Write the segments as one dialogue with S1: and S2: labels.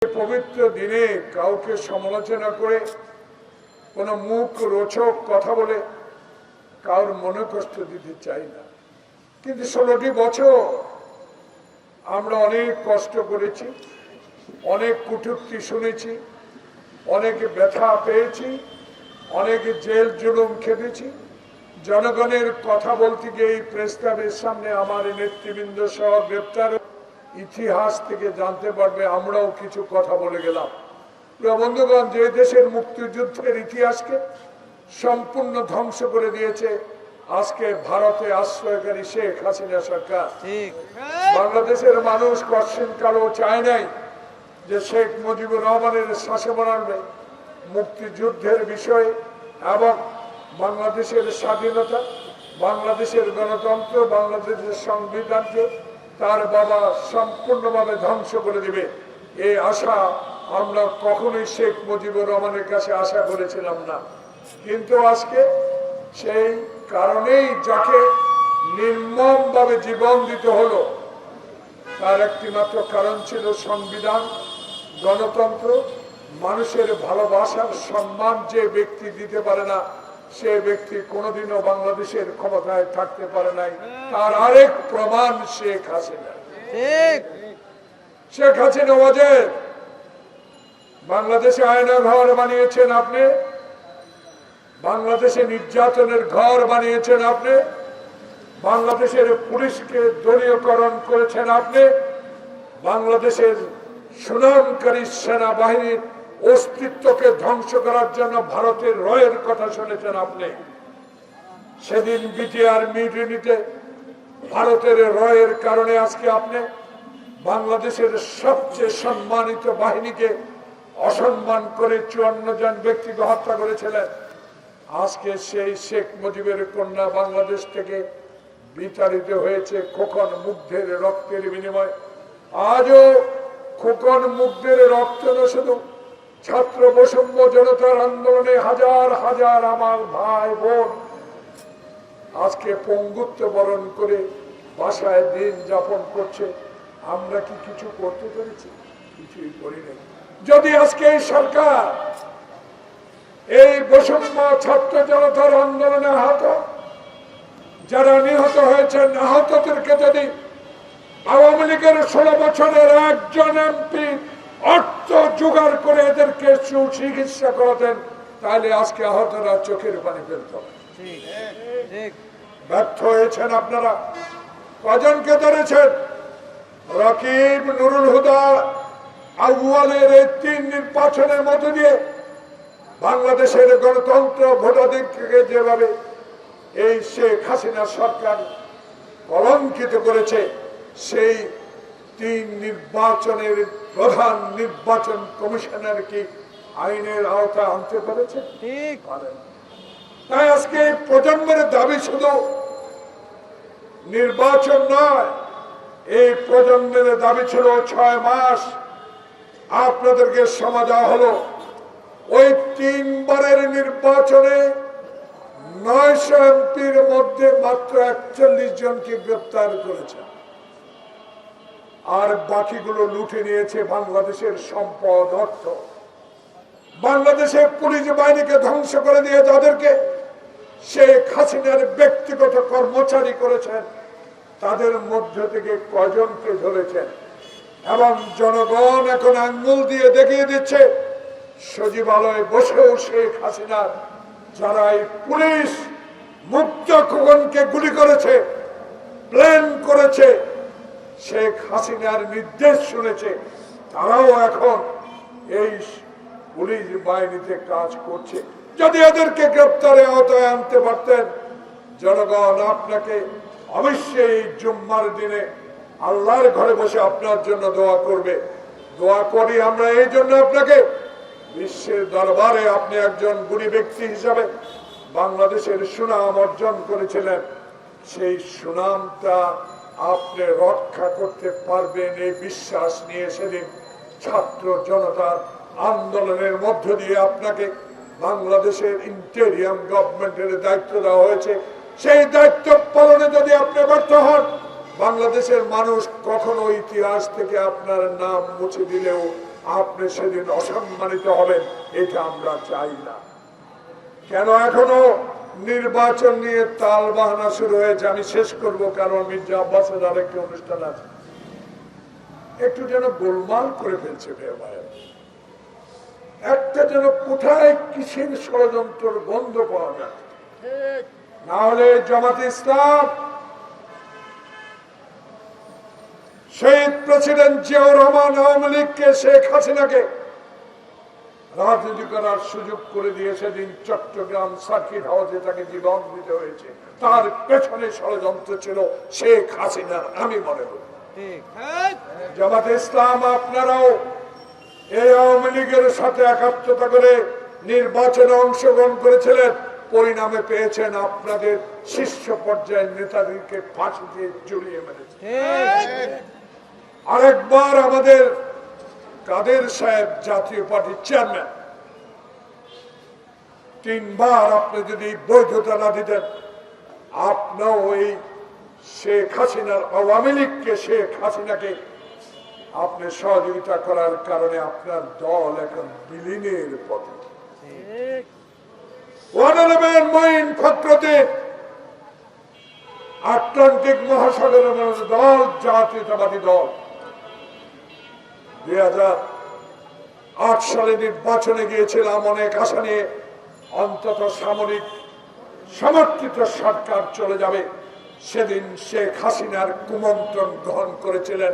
S1: পবিত্র দিনে কাউকে সমালোচনা করে কোনো মুখ রোচক কথা বলে কারোর মনে কষ্ট দিতে চাই না, কিন্তু 16টি বছর আমরা অনেক কষ্ট করেছি, অনেক কটূক্তি শুনেছি, অনেক ব্যথা পেয়েছি, অনেক জেল জুলুম খেটেছি। জনগণের কথা বলতে গিয়ে এই প্রেস ক্লাবের সামনে আমার নেতৃবৃন্দ সহ গ্রেপ্তার ইতিহাস থেকে জানতে পারবে আমরাও কিছু কথা বলে গেলাম। বন্ধুগণ, যে দেশের মুক্তিযুদ্ধের ইতিহাসকে সম্পূর্ণ ধ্বংস করে দিয়েছে আজকে ভারতে আশ্রয়কারী শেখ হাসিনা সরকার। বাংলাদেশের মানুষ কশিন কালো চায় নাই যে শেখ মুজিবুর রহমানের শাসনামলে মুক্তিযুদ্ধের বিষয়ে এবং বাংলাদেশের স্বাধীনতা, বাংলাদেশের গণতন্ত্র, বাংলাদেশের সংবিধানকে তার বাবা সম্পূর্ণভাবে ধ্বংস করে দিবে। এই আশা আমরা কখনোই শেখ মুজিবুর রহমানের কাছে আশা করেছিলাম না, কিন্তু আজকে সেই কারণেই যাকে নির্মমভাবে জীবন দিতে হলো তার একটি মাত্র কারণ ছিল সংবিধান, গণতন্ত্র, মানুষের ভালোবাসার সম্মান। যে ব্যক্তি দিতে পারে না সে ব্যক্তি কোনোদিনও বাংলাদেশের ক্ষমতায় থাকতে পারে নাই। তার আরেক প্রমাণ শেখ হাসিনা। শেখ হাসিনা ওয়াজেদ বাংলাদেশে আয়না ঘর বানিয়েছেন আপনি, বাংলাদেশে নির্যাতনের ঘর বানিয়েছেন আপনি, বাংলাদেশের পুলিশকে দলীয়করণ করেছেন আপনি, বাংলাদেশের সুনামকারী সেনাবাহিনীর অস্তিত্বকে ধ্বংস করার জন্য ভারতের রয়ের কথা শুনেছেন আপনি। সেদিন বিটিআর মিউটিনিতে ভারতের রয়ের কারণে আজকে আপনি বাংলাদেশের সবচেয়ে সম্মানিত বাহিনীকে অসম্মান করে 54 জন ব্যক্তিকে হত্যা করেছিলেন। আজকে সেই শেখ মুজিবের কন্যা বাংলাদেশ থেকে বিতাড়িত হয়েছে খোকন মুগ্ধের রক্তের বিনিময়ে। আজও খোকন মুগ্ধের রক্ত না, শুধু ছাত্র বৈষম্য জনতার আন্দোলনে হাজার হাজার আমার ভাই বোন আজকে পঙ্গুত্ব বরণ করে বাসায় দিন যাপন করছে। আমরা কি কিছু করতে পেরেছি? কিছুই করি নাই। যদি আজকে এই সরকার এই বৈষম্য ছাত্র জনতার আন্দোলনে আহত যারা নিহত হয়েছেন, আহতদেরকে যদি আওয়ামী লীগের 16 বছরের একজন এমপি অর্থ জোগাড় করে এদেরকে সুচিকিৎসা করাতেন, তাহলে আজকে আহতরা চোখের পানি ফেলত। ব্যর্থ হয়েছেন আপনারা। কজনকে ধরেছেন? রকিব, নুরুল হুদা, আউয়ালের এই 3 নির্বাচনের মধ্য দিয়ে বাংলাদেশের গণতন্ত্র ভোটাধিকারকে যেভাবে এই শেখ হাসিনা সরকার কলঙ্কিত করেছে, সেই 3 নির্বাচনের প্রধান নির্বাচন কমিশনার কি আইনের আওতায় আনতে পেরেছে? তাই আজকে প্রজন্মের দাবি শুধু নির্বাচন নয়, এই প্রজন্মের দাবি ছিল 6 মাস আপনাদেরকে সময় দেওয়া হলো। ওই 3 বারের নির্বাচনে 900 এমপির মধ্যে মাত্র 41 জনকে গ্রেপ্তার করেছে, আর বাকিগুলো লুটে নিয়েছে বাংলাদেশের সম্পদ, অর্থ। বাংলাদেশের পুলিশ বাহিনীকে ধ্বংস করে দিয়ে যাদেরকে শেখ হাসিনার ব্যক্তিগত কর্মচারী করেছেন, তাদের মধ্য থেকে কজনকে ধরেছেন? এবং জনগণ এখন আঙ্গুল দিয়ে দেখিয়ে দিচ্ছে সচিবালয়ে বসেও শেখ হাসিনা যারা এই পুলিশ মুক্ত খোকনকে গুলি করেছে, প্ল্যান করেছে, শেখ হাসিনার নির্দেশ শুনেছে, তারাও এখন এই পুলিশ বাহিনীতে কাজ করছে। যদি এদেরকে গ্রেপ্তারে আওতায় আনতে পারতেন, জনগণ আপনাকে অবশ্যই জুম্মার দিনে আল্লাহর ঘরে বসে আপনার জন্য দোয়া করবে। দোয়া করি আমরা এই জন্য আপনাকে, বিশ্বের দরবারে আপনি একজন গুণী ব্যক্তি হিসাবে বাংলাদেশের সুনাম অর্জন করেছিলেন। সেই সুনামটা আপনি রক্ষা করতে পারবেন এই বিশ্বাস নিয়ে সেদিন ছাত্র জনতার আন্দোলনের মধ্য দিয়ে আপনাকে বাংলাদেশের ইন্টেরিয়াম গভর্নমেন্টের দায়িত্ব দেওয়া হয়েছে। সেই দায়িত্ব পালনে যদি আপনি ব্যর্থ হন, বাংলাদেশের মানুষ কখনো ইতিহাস থেকে আপনার নাম মুছে দিলেও আপনি সেদিন অসম্মানিত হবেন, এটা আমরা চাই না। কেন এখনো নির্বাচন নিয়ে তাল বাহানা শুরু হয়েছে? আমি শেষ করব, কারণ মির্জা আব্বাসের আরেকটি অনুষ্ঠান আছে। একটু যেন গোলমাল করে ফেলছে একটা যেন কোথায় কিসের ষড়যন্ত্রের গন্ধ পাওয়া যায়। না হলে জামাতে ইসলাম শহীদ প্রেসিডেন্ট জিয়াউর রহমান আওয়ামী লীগকে, শেখ হাসিনাকে রাজনীতি করার সুযোগ করে দিয়ে সেদিন চট্টগ্রাম সার্কিট হাউসে তাকে জীবন দিতে হয়েছে। তার পেছনে ষড়যন্ত্র ছিল শেখ হাসিনার, আমি মনে করি। জামাতে ইসলাম আপনারাও এই আওয়ামী লীগের সাথে একাত্মতা করে নির্বাচনে অংশগ্রহণ করেছিলেন, পরিণামে পেয়েছেন আপনাদের শীর্ষ পর্যায়ের নেতাদেরকে ফাঁসি দিয়ে ঝুলিয়ে মেরেছে। আরেকবার আমাদের কাদের সাহেব জাতীয় পার্টির চেয়ারম্যান, 3 বার আপনি যদি বৈধতা না দিতেন, আপনার ওই শেখ হাসিনার আওয়ামী লীগকে, শেখ হাসিনাকে আপনি সহযোগিতা করার কারণে আপনার দল এখন বিলীনের পথে। মঈন ফখরুদ্দিন আটলান্টিক মহাসাগরের দল, জাতীয়তাবাদী দল 2008 সালে নির্বাচনে গিয়েছিলাম অনেক আশা নিয়ে, অন্তত সামরিক সমর্থিত সরকার চলে যাবে। সেদিন শেখ হাসিনার কুমন্ত্রণ গ্রহণ করেছিলেন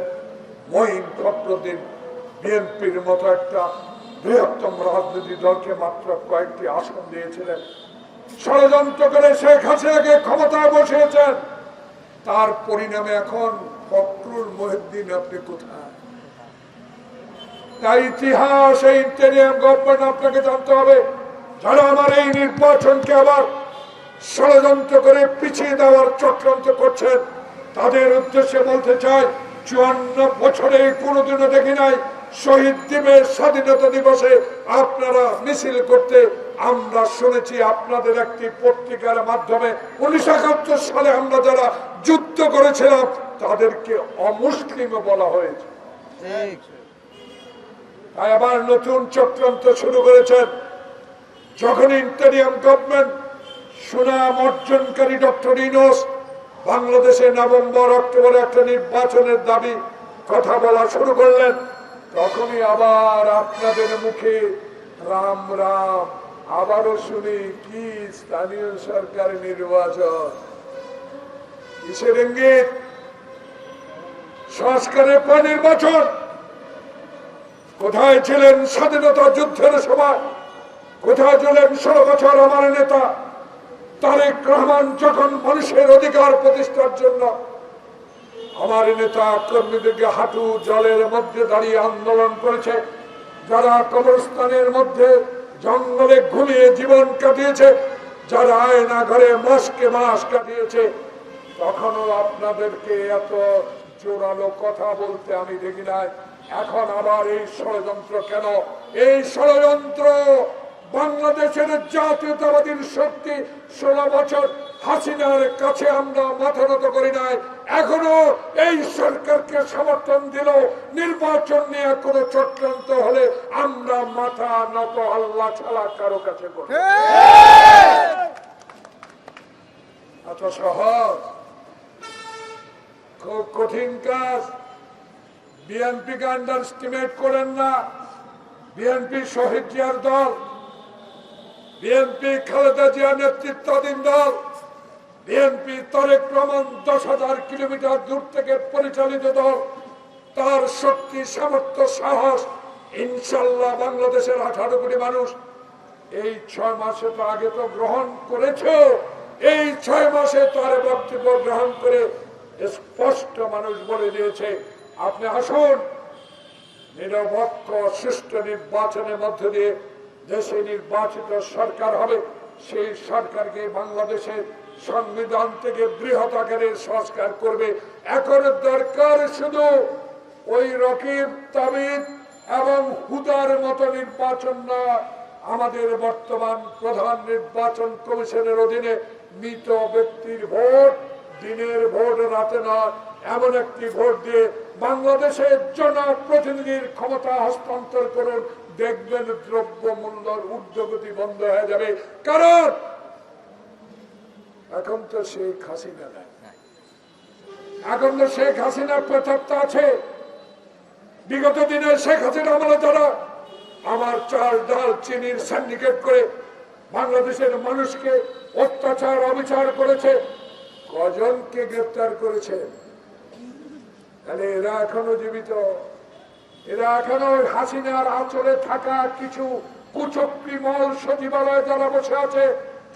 S1: মঈন ফখরুদ্দিন। বিএনপির মতো একটা বৃহত্তম রাজনৈতিক দলকে মাত্র কয়েকটি আসন দিয়েছিলেন। ষড়যন্ত্র করে শেখ হাসিনাকে ক্ষমতায় বসিয়েছেন। তার পরিণামে এখন ফখরুল মহিউদ্দিন আপনি কোথায়? তাই ইতিহাস, এই ইন্টেরিয়াম গভর্নমেন্ট আপনাকে জানতে হবে। যারা আমার এই নির্বাচনকে আবার ষড়যন্ত্র করে পিছিয়ে দেওয়ার চক্রান্ত করছেন, তাদের উদ্দেশ্যে বলতে চাই, 54 বছরে কোনোদিনও দেখি নাই শহীদ দিবস, স্বাধীনতা দিবসে আপনারা মিছিল করতে। আমরা শুনেছি আপনাদের একটি পত্রিকার মাধ্যমে 1971 সালে আমরা যারা যুদ্ধ করেছিলাম তাদেরকে অমুসলিম বলা হয়েছে। তাই আবার নতুন চক্রান্ত শুরু করেছেন। যখন ইন্টারিয়াম গভর্নমেন্ট সুনাম অর্জনকারী ডক্টর ইউনূস বাংলাদেশে নভেম্বর অক্টোবরে একটা নির্বাচনের দাবি কথা বলা শুরু করলেন, তখনই আবার আপনাদের মুখে রাম রাম। আবারও শুনি কি স্থানীয় সরকার নির্বাচন, কিসের ইঙ্গিত? সংস্কারের পর নির্বাচন। কোথায় ছিলেন স্বাধীনতা যুদ্ধের সময়? কোথায় ছিলেন 16 বছর আমার নেতা তারেক রহমান যখন মানুষের অধিকার প্রতিষ্ঠার জন্য আমার নেতা কর্মীদেরকে হাঁটু জলের মধ্যে দাঁড়িয়ে আন্দোলন করেছে, যারা কবরস্থানের মধ্যে জঙ্গলে ঘুমিয়ে জীবন কাটিয়েছে, যারা আয়না ঘরে মাসকে মাস কাটিয়েছে, তখনও আপনাদেরকে এত জোরালো কথা বলতে আমি দেখি নাই। এখন আবার এই ষড়যন্ত্র কেন? এই ষড়যন্ত্র বাংলাদেশের জাতীয়তাবাদীর শক্তি 16 বছর হাসিনার কাছে আমরা মাথা নত করি নাই। এখনো এই সরকারকে সমর্থন দিল। নির্বাচন নিয়ে কোনো চক্রান্ত হলে আমরা মাথা নত আল্লাহ ছাড়া কারো কাছে করি। এত সহজ? খুব কঠিন কাজ। বিএনপিকে আন্ডারস্টিমেট করেন না। বিএনপি শহীদ জিয়ার দল, বিএনপি খালেদা জিয়া নেতৃত্বাধীন দল, বিএনপি তারেক রহমান 10,000 কিলোমিটার দূর থেকে পরিচালিত দল। তার শক্তি, সামর্থ্য, সাহস ইনশাল্লাহ বাংলাদেশের 18 কোটি মানুষ এই 6 মাসে তো আগে তো গ্রহণ করেছে। এই 6 মাসে তার বক্তব্য গ্রহণ করে স্পষ্ট মানুষ বলে দিয়েছে, আপনি আসুন, নিরপেক্ষ সুষ্ঠু নির্বাচনের মধ্য দিয়ে দেশে নির্বাচিত সরকার হবে। সেই সরকারকে বাংলাদেশের সংবিধান থেকে বৃহৎ আকারের সংস্কার করবে। এখন দরকার শুধু ওই রকিব তাবিদ এবং হুদার মতো নির্বাচন না, আমাদের বর্তমান প্রধান নির্বাচন কমিশনের অধীনে মৃত ব্যক্তির ভোট, দিনের ভোট রাতে নয়, এমন একটি ভোট দিয়ে বাংলাদেশের জনপ্রতিনিধির ক্ষমতা হস্তান্তর করুন, দেখবেন দ্রব্য মূল্যের ঊর্ধ্বগতি বন্ধ হয়ে যাবে। কারণ এখন তো শেখ হাসিনা নাই, এখন তো শেখ হাসিনার প্রেতাত্মা আছে। বিগত দিনে শেখ হাসিনা আমলে যারা আমার চাল ডাল চিনির সিন্ডিকেট করে বাংলাদেশের মানুষকে অত্যাচার অবিচার করেছে, কজনকে গ্রেফতার করেছে? তাহলে এরা এখনো জীবিত, এরা এখনো হাসিনার আঁচলে থাকা কিছু কুচক্রী মল সচিবালয়ে যারা বসে আছে,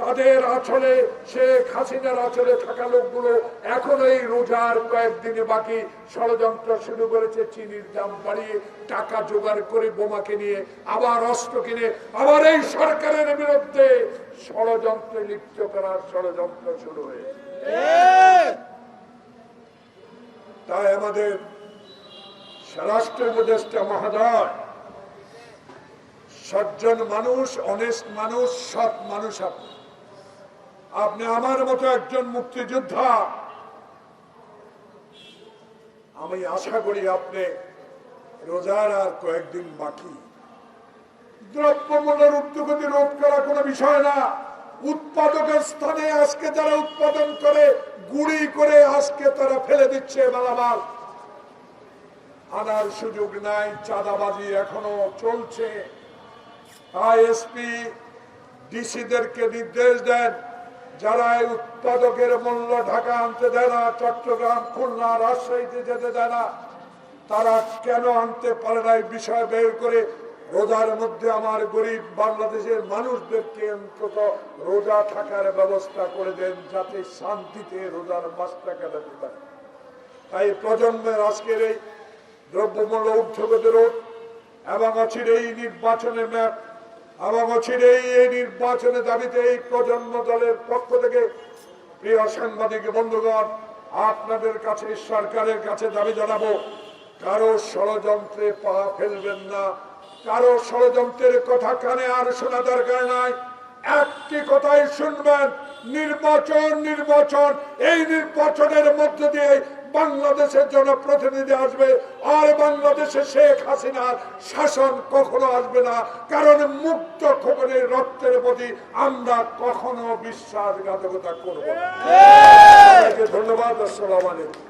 S1: তাদের আঁচলে, শেখ হাসিনার আঁচলে থাকা লোকগুলো এখন এই রোজার কয়েকদিনে বাকি ষড়যন্ত্র শুরু করেছে। চিনির দাম বাড়িয়ে টাকা জোগাড় করে বোমাকে নিয়ে আবার অস্ত্র কিনে আবার এই সরকারের বিরুদ্ধে ষড়যন্ত্রে লিপ্ত করার ষড়যন্ত্র শুরু হয়েছে। তাই আমাদের স্বরাষ্ট্র উপদেষ্টা মহোদয় সজ্জন মানুষ, অনেস্ট মানুষ, সৎ মানুষ। আপনি আমার মতো একজন মুক্তিযোদ্ধা, আমি আশা করি আপনি রোজার আর কয়েকদিন বাকি, দ্রব্যমূল্যের ঊর্ধ্বগতি রোধ করা কোনো বিষয় না। উৎপাদকের স্থানে আজকে যারা উৎপাদন করে গুড়ি করে আজকে তারা ফেলে দিচ্ছে মালামাল, আনার সুযোগ নাই। চাঁদাবাজি এখনো চলছে। আইএসপি ডিসিদেরকে নির্দেশ দেন, যারা এই উৎপাদকের মূল্য ঢাকা আনতে দেয় না, চট্টগ্রাম, খুলনা, রাজশাহীতে যেতে দেয় না, তারা কেন আনতে পারে না এই বিষয় বের করে রোজার মধ্যে আমার গরিব বাংলাদেশের মানুষদেরকে অন্তত রোজা থাকার ব্যবস্থা করে দেন, যাতে শান্তিতে রোজার মাসটা কাটাতে পারে। তাই প্রজন্মের আজকের এই দ্রব্যমূল্য ঊর্ধ্বগতি রোধ এবং অচিরে এই নির্বাচনের ম্যাপ এবং অচিরে এই নির্বাচনের দাবিতে এই প্রজন্ম দলের পক্ষ থেকে প্রিয় সাংবাদিক বন্ধুগণ, আপনাদের কাছে, সরকারের কাছে দাবি জানাবো, কারো ষড়যন্ত্রে পা ফেলবেন না, কারো ষড়যন্ত্রের কথা কানে আর শোনা দরকার নাই। একটি কথাই শুনবেন, নির্বাচন, নির্বাচন। এই নির্বাচনের মধ্য দিয়ে বাংলাদেশের জনপ্রতিনিধি আসবে, আর বাংলাদেশে শেখ হাসিনার শাসন কখনো আসবে না। কারণ মুক্ত খোকনের রক্তের প্রতি আমরা কখনো বিশ্বাসঘাতকতা করব না। ধন্যবাদ। আসসালামু আলাইকুম।